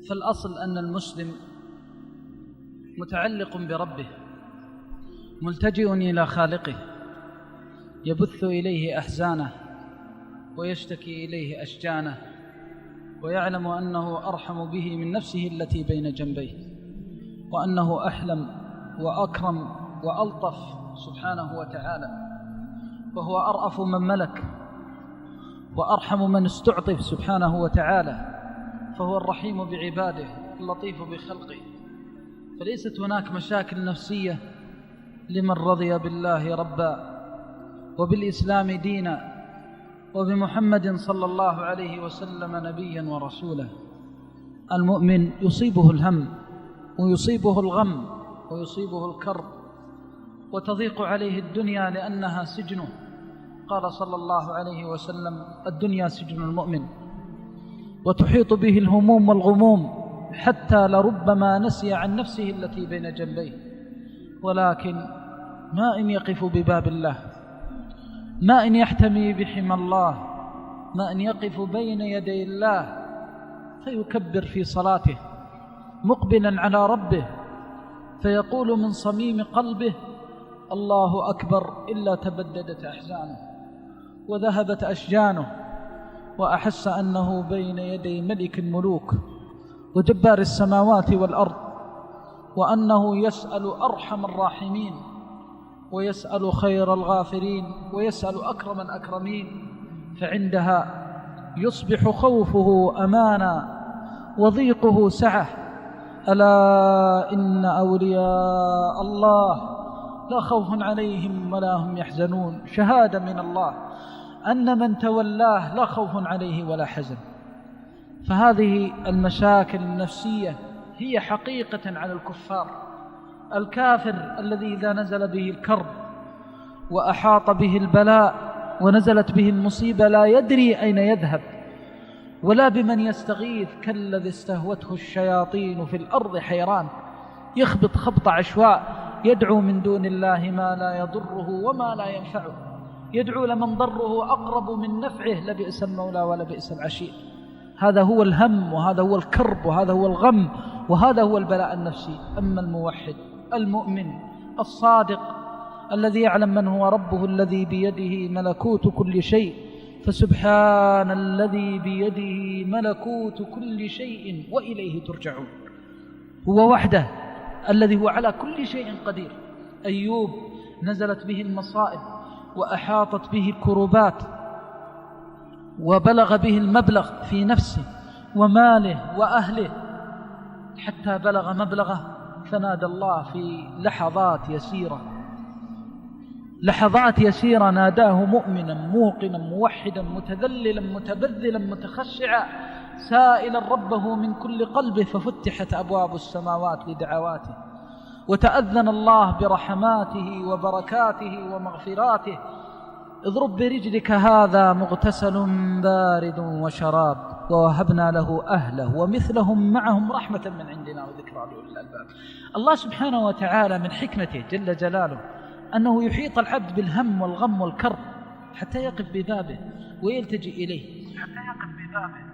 فالأصل أن المسلم متعلق بربه، ملتجئ إلى خالقه، يبث إليه أحزانه ويشتكي إليه أشجانه، ويعلم أنه أرحم به من نفسه التي بين جنبيه، وأنه أحلم وأكرم وألطف سبحانه وتعالى، وهو أرأف من ملك وأرحم من استعطف سبحانه وتعالى، فهو الرحيم بعباده اللطيف بخلقه. فليست هناك مشاكل نفسية لمن رضي بالله ربا وبالإسلام دينا وبمحمد صلى الله عليه وسلم نبيا ورسولا. المؤمن يصيبه الهم ويصيبه الغم ويصيبه الكرب، وتضيق عليه الدنيا لأنها سجنه. قال صلى الله عليه وسلم: الدنيا سجن المؤمن، وتحيط به الهموم والغموم حتى لربما نسي عن نفسه التي بين جنبيه. ولكن ما إن يقف بباب الله، ما إن يحتمي بحمى الله، ما إن يقف بين يدي الله فيكبر في صلاته مقبلا على ربه، فيقول من صميم قلبه: الله أكبر، إلا تبددت أحزانه وذهبت أشجانه، وأحس أنه بين يدي ملك الملوك وجبار السماوات والأرض، وأنه يسأل أرحم الراحمين، ويسأل خير الغافرين، ويسأل أكرم الأكرمين. فعندها يصبح خوفه أمانا وضيقه سعة. ألا إن أولياء الله لا خوف عليهم ولا هم يحزنون. شهادة من الله أن من تولاه لا خوف عليه ولا حزن. فهذه المشاكل النفسية هي حقيقة على الكفار. الكافر الذي إذا نزل به الكرب وأحاط به البلاء ونزلت به المصيبة لا يدري أين يذهب ولا بمن يستغيث، كالذي استهوته الشياطين في الأرض حيران، يخبط خبط عشواء، يدعو من دون الله ما لا يضره وما لا ينفعه، يدعو لمن ضره أقرب من نفعه، لبئس المولى ولبئس العشير. هذا هو الهم، وهذا هو الكرب، وهذا هو الغم، وهذا هو البلاء النفسي. أما الموحد المؤمن الصادق الذي يعلم من هو ربه الذي بيده ملكوت كل شيء، فسبحان الذي بيده ملكوت كل شيء وإليه ترجعون. هو وحده الذي هو على كل شيء قدير. أيوب نزلت به المصائب وأحاطت به الكروبات وبلغ به المبلغ في نفسه وماله وأهله، حتى بلغ مبلغه فنادى الله في لحظات يسيرة ناداه مؤمنا موقنا موحدا متذللا متبذلا متخشعا سائلا ربه من كل قلبه، ففتحت أبواب السماوات لدعواته، وتأذن الله برحماته وبركاته ومغفراته. اضرب برجلك هذا مغتسل بارد وشراب، ووهبنا له أهله ومثلهم معهم رحمة من عندنا وذكرى لأولي الألباب. الله سبحانه وتعالى من حكمته جل جلاله أنه يحيط العبد بالهم والغم والكرب حتى يقف ببابه ويلتجئ إليه، حتى يقف ببابه